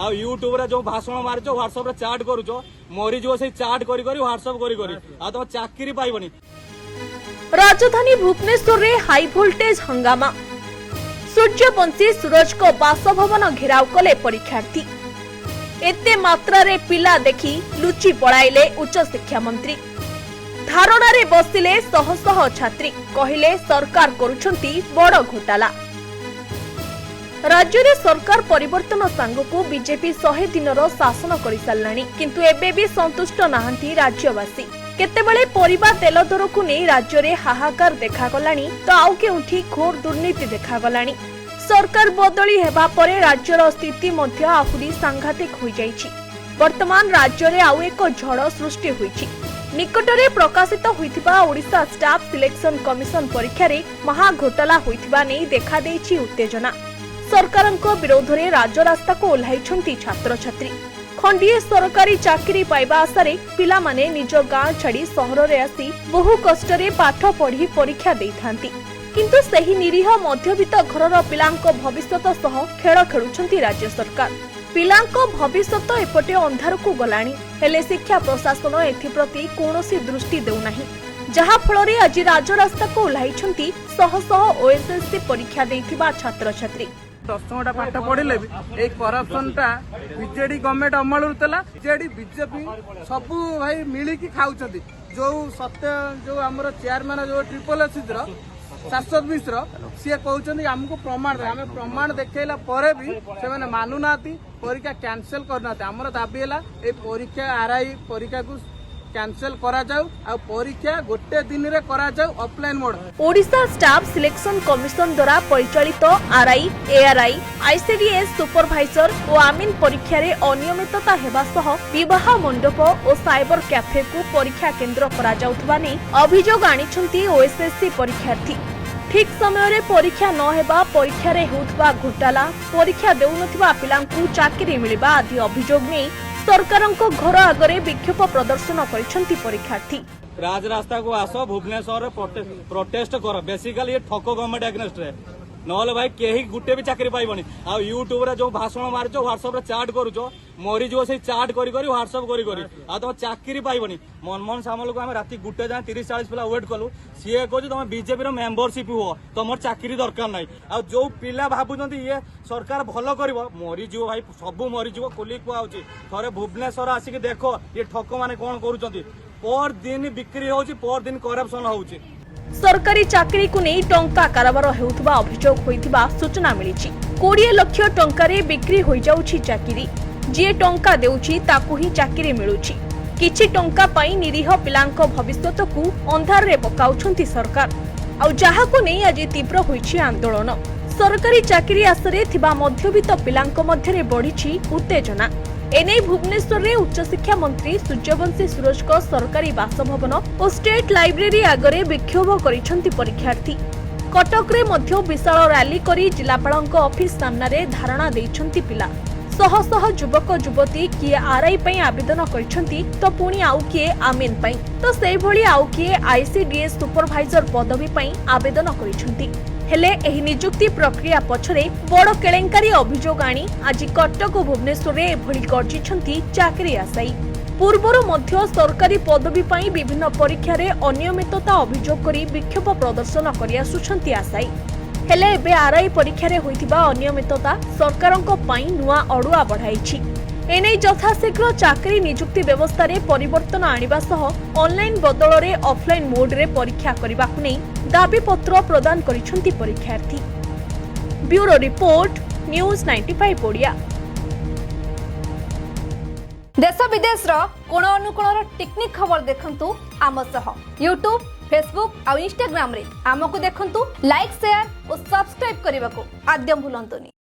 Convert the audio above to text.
आ YouTube रे जो भाषण मारिछ व्हाट्सएप रे चैट करूछ मोरी जो से चैट करी करी व्हाट्सएप करी करी आ तो चाकरी पाइबनी। राजधानी भुवनेश्वर रे हाई वोल्टेज हंगामा। सूर्यवंशी सूरज को बासभवन घेराव कले परीक्षार्थी। एते मात्रा रे पिला देखी लुचि पड़ाइले उच्च शिक्षा मंत्री। धारणा रे बसिले शह शह छात्री कहिले सरकार करुछंती बड़ घोटाला। राज्य रे सरकार परिवर्तन सांगको बीजेपी 100 दिनर शासन करि सारलानी, किंतु एबे भी संतुष्ट नाहंती राज्यवासी। केतेबेले परिबा तेल दर को नै राज्य रे हाहाकार देखा गलानी तो आउ केउठी घोर दुर्नीति देखा गलानी। सरकार बदली हेबा परे राज्यर स्थिति मध्य आहुरी सांघातिक होई जाईछि। वर्तमान राज्य रे आउ एक झड़ सृष्टि होईछि। निकटरे प्रकाशित होइथिबा ओडिशा स्टाफ सिलेक्शन कमिशन परीक्षा रे महा घोटाला होइथिबा नै देखा देइछि उत्तेजना। सरकारक विरोध में राजरास्ता को ओह्लाइछंती छात्र छात्री। खंडीय सरकारी चाकरी पाइबा आशारे पिला माने निज गाँ छाड़ी सहर रे आसी बहु कष्ट रे पाठ पढ़ी परीक्षा देइथांती, किंतु सही निरीह मध्यवित्त घरर पिलांक भविष्यत सह खेल खेलुछंती राज्य सरकार। पिलांक भविष्यत एपटे अंधार को गलानी, हेले शिक्षा प्रशासन एथिप्रति कोनोसी दृष्टि देउनाही, जहा फलरे आज राजरास्ता को ओह्लाइछंती शह शह ओएसएससी परीक्षा देइथिबा छात्र छात्री। 10टा पाठ पढ़ले भी एक करप्शन टा बीजेडी गवर्नमेंट अमल होतला। बीजेडी बीजेपी सबू भाई मिली की खाउछथि। जो सत्य जो हमर चेयरमैन जो ट्रिपल एससी रो शाश्वत मिश्र सी कहउछथि हमको प्रमाण दे, हमें प्रमाण देखेला परे भी से माने मानु नाती परीक्षा कैंसिल करनाते। हमर दाबी हैला ए परीक्षा आरआई परीक्षा को कैंसिल करा जाऊ आ परीक्षा गोटे दिन रे करा जाऊ offline mode. Odisha staff selection commission द्वारा परिचालित आरआई, एआरआई, आईसीडीएस सुपरवाइजर और आमीन परीक्षा रे अनियमितता हेबा सह विवाह मंडप और साइबर कैफे को परीक्षा केंद्र करा जाउथबा नै अभियोग आनिछंती ओएसएससी परीक्षार्थी। ठीक समय रे परीक्षा न हेबा, परीक्षा रे होउथबा घोटाला, परीक्षा देउनथिबा पिलांकु चाकरी मिलिबा आदि अभियोग नै सरकारक घर आगरे विक्षोभ प्रदर्शन करिसंती परीक्षार्थी। राजरास्ता को आस भुवनेश्वर प्रोटेस्ट कर। बेसिकली ये ठक गवर्नमेंट एग्नेस्ट रे नहले भाई केही गुटे भी चाकरी पाइबनी। आ यूट्यूब रे जो भाषण मारिछ व्हाट्सएप रे चैट करूछ मोरी जो से चैट करी करी व्हाट्सएप करी करी आ तो चाकरी पाइबनी। मनमोहन सामल को हम राती गुटे जाय 30-40 पिला वेट कलु, सीए कहू तुम बीजेपी रो मेंबरशिप हो, तुम चाकरी दरकार नाही। आ जो पिला भाबुचंती ये सरकार भलो करिवो मोरी जीव भाई सब मरी जीव कोली को आउची। थरे भुवनेश्वर आसी के देखो ये ठक माने कोन करूचंती। पर दिन बिक्री होउची, पर दिन करप्शन होउची। सरकारी चाकरी को नहीं टंका कारोबार हेउथबा अभियोग होइथिबा सूचना मिलिछि। 20 लाख टंका रे बिक्री होई जाउछि चाकरी। जे टंका देउछि ताकू ही चाकरी मिलुछि। किछि टंका पाई निरीह पिलांक भविष्यत को अंधार रे पकाउछंती सरकार। आ जहा को नहीं आज तीव्र होइछि आंदोलन। सरकारी चाकरी आसरे थिबा मध्यवित्त पिलांक मध्य रे बढ़िछि उत्तेजना। एने भुवनेश्वर रे उच्च शिक्षा मंत्री सूर्यवंशी सूरज को सरकारी बासभवन और स्टेट लाइब्रेरी आगरे विक्षोभ करिसंती परीक्षार्थी। कटक रे मध्य विशाल रैली करी जिलापालक ऑफिस सामना रे धारणा देइछंती पिला। शह शह युवक युवती किए आरआई पई आवेदन करिसंती तो पुणी आउ किए आमीन पई, तो सेहि भली आउ किए आईसीडीएस सुपरवाइजर पदवी पई आवेदन करिसंती। हेले एही नियुक्ति प्रक्रिया पछरे बड़ केलेंकारी अभियोग आनी आज कटक और भुवनेश्वर रे एभली गर्जिछंती चाकरी आशायी। पूर्वरु मध्य सरकारी पदवी पई विभिन्न परीक्षा रे अनियमितता अभियोग करी विक्षोभ प्रदर्शन करि आसुछंती आशायी। हेले एबे आरआई परीक्षा रे होइथिबा अनियमितता सरकारक पई नुआ अडुआ बढ़ाइछि। एने यथाशीघ्र चाकरी नियुक्ति व्यवस्था रे परिवर्तन आनिबा सह ऑनलाइन बदल रे ऑफलाइन मोड रे परीक्षा करबाकु नै दाबी पत्र प्रदान करिसंती परीक्षार्थी। Bureau report news 95 Odia. देश विदेश रो कोण अनुकोण टेक्निक खबर देखंतु आम सह यूट्यूब, फेसबुक और इंस्टाग्राम रे आमको देखंतु। लाइक, शेयर और सब्सक्राइब करने को आद्य भूलंतुनी।